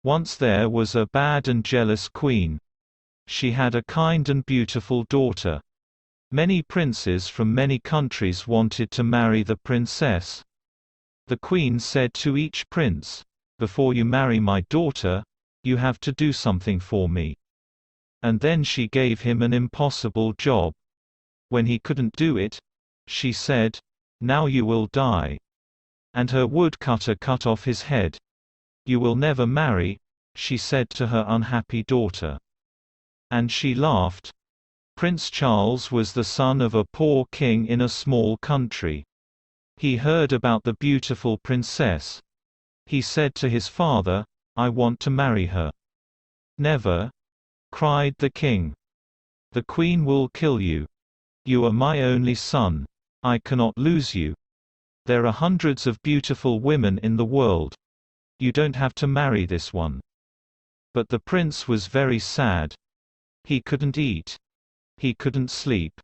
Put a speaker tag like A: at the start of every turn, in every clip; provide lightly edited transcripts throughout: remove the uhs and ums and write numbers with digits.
A: Once there was a bad and jealous queen. She had a kind and beautiful daughter. Many princes from many countries wanted to marry the princess. The queen said to each prince, "Before you marry my daughter, you have to do something for me." And then she gave him an impossible job. When he couldn't do it, she said, "Now you will die." And her woodcutter cut off his head. "You will never marry," she said to her unhappy daughter. And she laughed. Prince Charles was the son of a poor king in a small country. He heard about the beautiful princess. He said to his father, "I want to marry her." "Never!" cried the king. "The queen will kill you. You are my only son. I cannot lose you. There are hundreds of beautiful women in the world. You don't have to marry this one." But the prince was very sad. He couldn't eat. He couldn't sleep.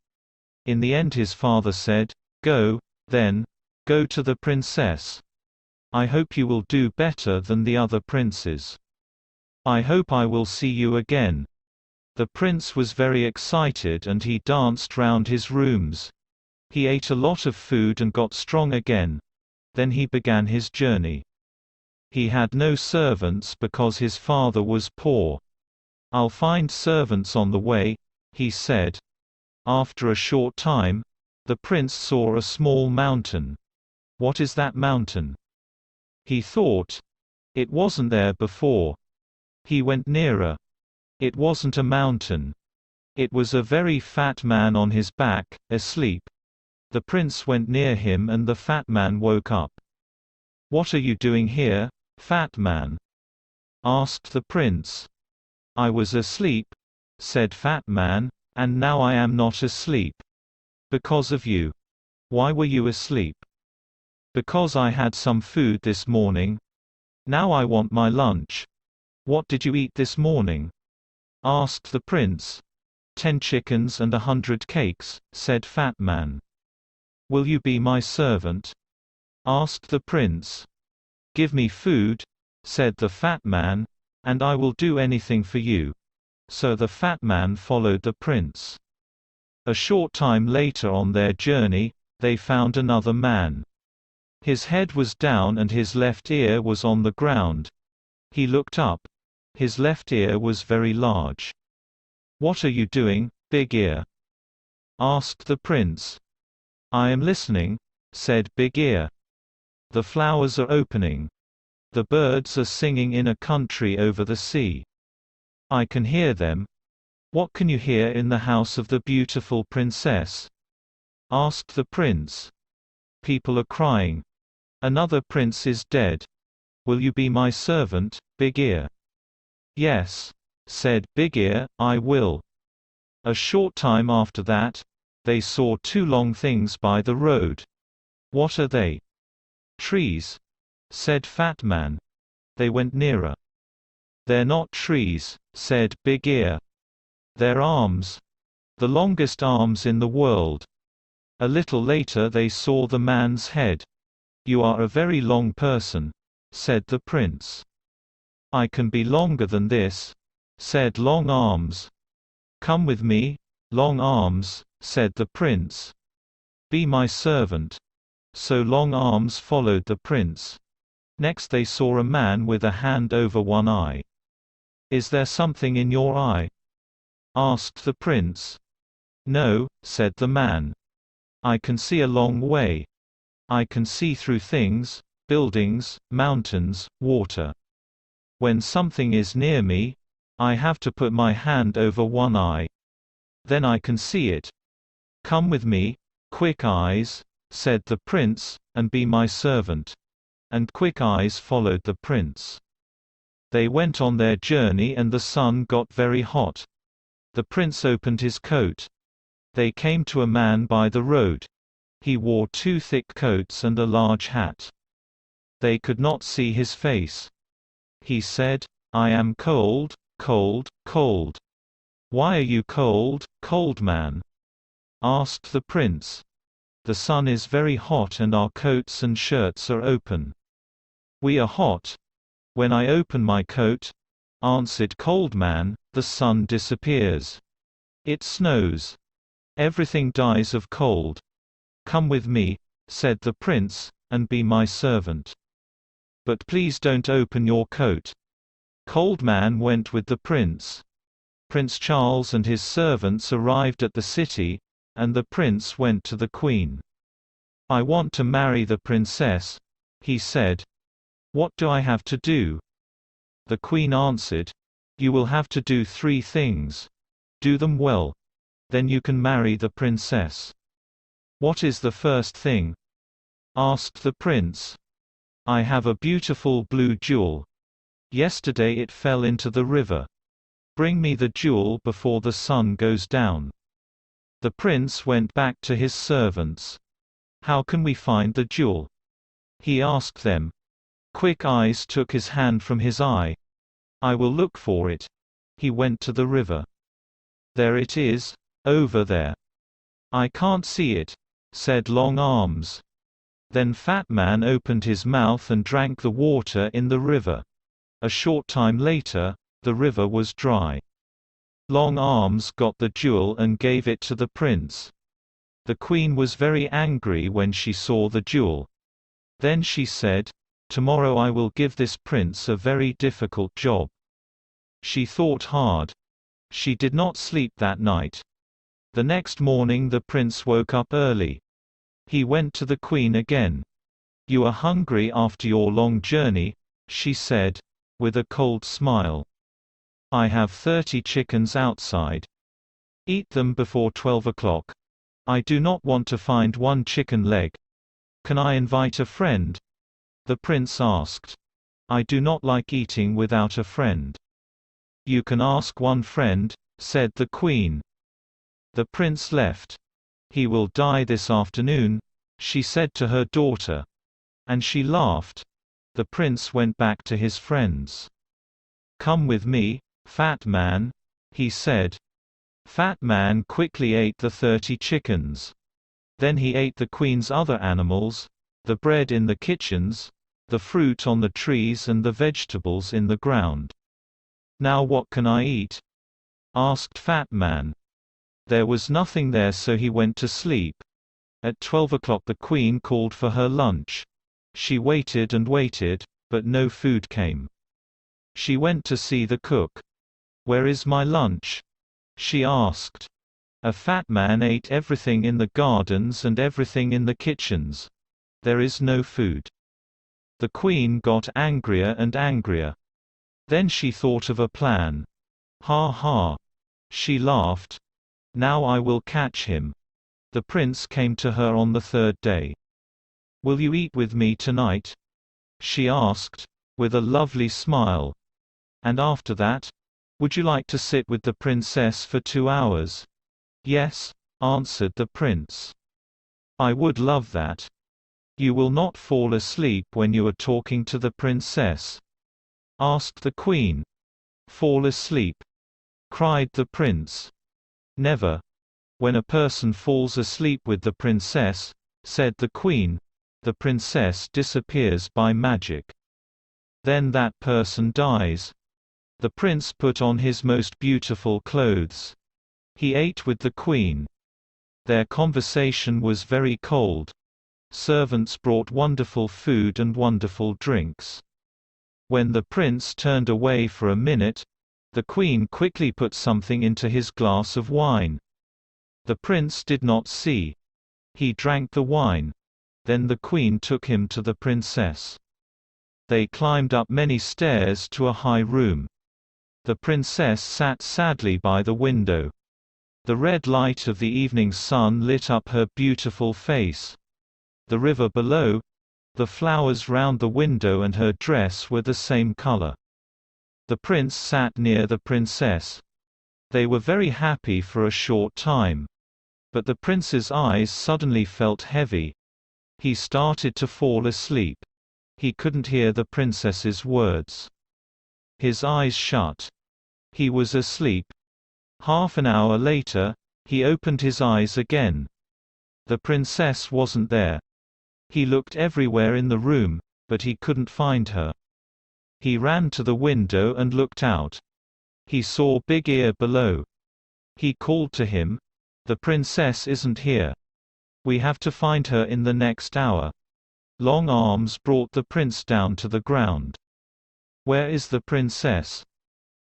A: In the end his father said, "Go, then. Go to the princess. I hope you will do better than the other princes. I hope I will see you again." The prince was very excited and he danced round his rooms. He ate a lot of food and got strong again. Then he began his journey. He had no servants because his father was poor. "I'll find servants on the way," he said. After a short time, the prince saw a small mountain. "What is that mountain?" he thought. It wasn't there before. He went nearer. It wasn't a mountain. It was a very fat man on his back, asleep. The prince went near him and the fat man woke up. "What are you doing here, fat man?" asked the prince. "I was asleep," said Fat Man, "and now I am not asleep. Because of you." "Why were you asleep?" "Because I had some food this morning. Now I want my lunch." "What did you eat this morning?" asked the prince. 10 chickens and 100 cakes, said Fat Man. "Will you be my servant?" asked the prince. "Give me food," said the Fat Man, "and I will do anything for you." So the Fat Man followed the prince. A short time later on their journey, they found another man. His head was down and his left ear was on the ground. He looked up. His left ear was very large. "What are you doing, Big Ear?" asked the prince. "I am listening," said Big Ear. "The flowers are opening. The birds are singing in a country over the sea. I can hear them." "What can you hear in the house of the beautiful princess?" asked the prince. "People are crying. Another prince is dead. Will you be my servant, Big Ear?" "Yes," said Big Ear, "I will." A short time after that, they saw 2 long things by the road. "What are they?" "Trees," said Fat Man. They went nearer. "They're not trees," said Big Ear. "They're arms. The longest arms in the world." A little later they saw the man's head. "You are a very long person," said the prince. "I can be longer than this," said Long Arms. "Come with me, Long Arms," said the prince. "Be my servant." So Long Arms followed the prince. Next they saw a man with a hand over one eye. "Is there something in your eye?" asked the prince. "No," said the man. "I can see a long way. I can see through things, buildings, mountains, water. When something is near me, I have to put my hand over one eye. Then I can see it. Come with me, Quick Eyes," said the prince, "and be my servant." And Quick Eyes followed the prince. They went on their journey and the sun got very hot. The prince opened his coat. They came to a man by the road. He wore 2 thick coats and a large hat. They could not see his face. He said, "I am cold, cold, cold." "Why are you cold, cold man?" asked the prince. "The sun is very hot and our coats and shirts are open." "We are hot," "When I open my coat," answered Cold Man, "the sun disappears. It snows. Everything dies of cold. Come with me," said the prince, "and be my servant. But please don't open your coat." Cold Man went with the prince. Prince Charles and his servants arrived at the city, and the prince went to the queen. "I want to marry the princess," he said. "What do I have to do?" The queen answered, "You will have to do 3 things. Do them well. Then you can marry the princess." "What is the first thing?" asked the prince. "I have a beautiful blue jewel. Yesterday it fell into the river. Bring me the jewel before the sun goes down." The prince went back to his servants. "How can we find the jewel?" he asked them. Quick Eyes took his hand from his eye. "I will look for it." He went to the river. "There it is, over there." "I can't see it," said Long Arms. Then Fat Man opened his mouth and drank the water in the river. A short time later, the river was dry. Long Arms got the jewel and gave it to the prince. The queen was very angry when she saw the jewel. Then she said, "Tomorrow I will give this prince a very difficult job." She thought hard. She did not sleep that night. The next morning the prince woke up early. He went to the queen again. "You are hungry after your long journey," she said, with a cold smile. "I have 30 chickens outside. Eat them before 12 o'clock. I do not want to find one chicken leg. Can I invite a friend?" the prince asked. "I do not like eating without a friend." "You can ask one friend," said the queen. The prince left. "He will die this afternoon," she said to her daughter. And she laughed. The prince went back to his friends. "Come with me, Fat Man," he said. Fat Man quickly ate the 30 chickens. Then he ate the queen's other animals, the bread in the kitchens, the fruit on the trees and the vegetables in the ground. "Now what can I eat?" asked Fat Man. There was nothing there, so he went to sleep. At 12 o'clock the queen called for her lunch. She waited and waited, but no food came. She went to see the cook. "Where is my lunch?" she asked. "A fat man ate everything in the gardens and everything in the kitchens. There is no food." The queen got angrier and angrier. Then she thought of a plan. "Ha ha!" she laughed. "Now I will catch him." The prince came to her on the 3rd day. "Will you eat with me tonight?" she asked, with a lovely smile. "And after that? Would you like to sit with the princess for 2 hours?" "Yes," answered the prince. "I would love that." "You will not fall asleep when you are talking to the princess?" asked the queen. "Fall asleep?" cried the prince. "Never. When a person falls asleep with the princess," said the queen, "the princess disappears by magic. Then that person dies." The prince put on his most beautiful clothes. He ate with the queen. Their conversation was very cold. Servants brought wonderful food and wonderful drinks. When the prince turned away for a minute, the queen quickly put something into his glass of wine. The prince did not see. He drank the wine. Then the queen took him to the princess. They climbed up many stairs to a high room. The princess sat sadly by the window. The red light of the evening sun lit up her beautiful face. The river below, the flowers round the window and her dress were the same color. The prince sat near the princess. They were very happy for a short time. But the prince's eyes suddenly felt heavy. He started to fall asleep. He couldn't hear the princess's words. His eyes shut. He was asleep. Half an hour later, he opened his eyes again. The princess wasn't there. He looked everywhere in the room, but he couldn't find her. He ran to the window and looked out. He saw Big Ear below. He called to him, "The princess isn't here. We have to find her in the next hour." Long Arms brought the prince down to the ground. "Where is the princess?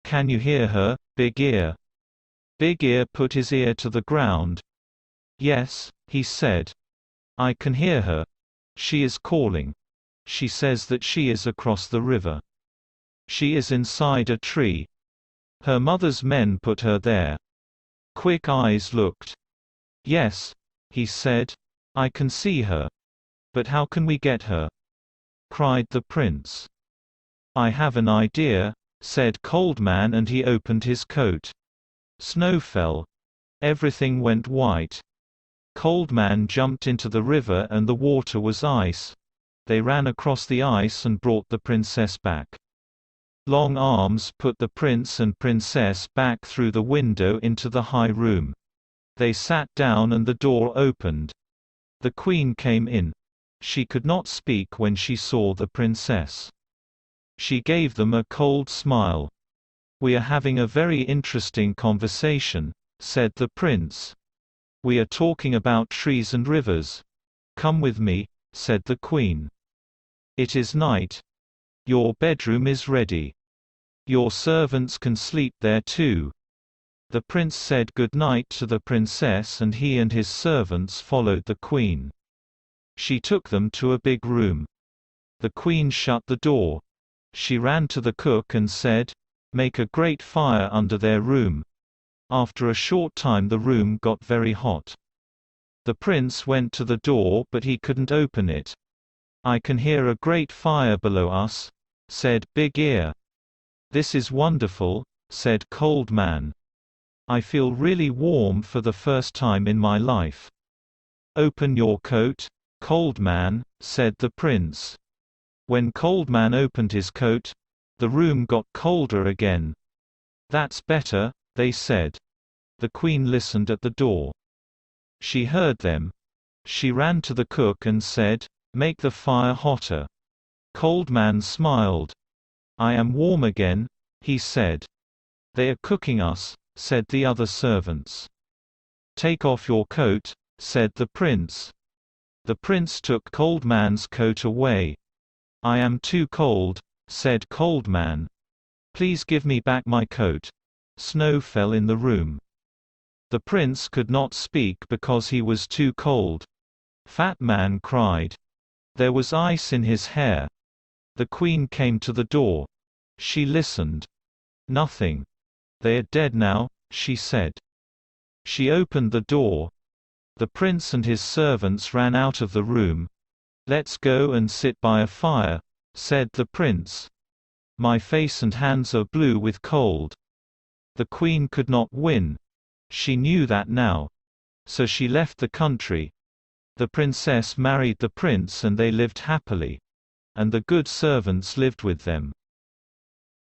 A: Can you hear her, Big Ear?" Big Ear put his ear to the ground. "Yes," he said. "I can hear her. She is calling. She says that she is across the river. She is inside a tree. Her mother's men put her there." Quick Eyes looked. "Yes," he said. "I can see her. But how can we get her?" cried the prince. "I have an idea," said Cold Man, and he opened his coat. Snow fell. Everything went white. Cold Man jumped into the river and the water was ice. They ran across the ice and brought the princess back. Long Arms put the prince and princess back through the window into the high room. They sat down and the door opened. The queen came in. She could not speak when she saw the princess. She gave them a cold smile. "We are having a very interesting conversation," said the prince. "We are talking about trees and rivers. Come with me," said the queen. "It is night. Your bedroom is ready. Your servants can sleep there too." The prince said good night to the princess and he and his servants followed the queen. She took them to a big room. The queen shut the door. She ran to the cook and said, "Make a great fire under their room." After a short time the room got very hot. The prince went to the door but he couldn't open it. "I can hear a great fire below us," said Big Ear. "This is wonderful," said Cold Man. "I feel really warm for the first time in my life." "Open your coat, Cold Man," said the prince. When Cold Man opened his coat, the room got colder again. "That's better," they said. The queen listened at the door. She heard them. She ran to the cook and said, "Make the fire hotter." Cold Man smiled. "I am warm again," he said. "They are cooking us," said the other servants. "Take off your coat," said the prince. The prince took Cold Man's coat away. "I am too cold," said Cold Man. "Please give me back my coat." Snow fell in the room. The prince could not speak because he was too cold. Fat Man cried. There was ice in his hair. The queen came to the door. She listened. "Nothing. They are dead now," she said. She opened the door. The prince and his servants ran out of the room. "Let's go and sit by a fire," said the prince. "My face and hands are blue with cold." The queen could not win. She knew that now. So she left the country. The princess married the prince and they lived happily. And the good servants lived with them.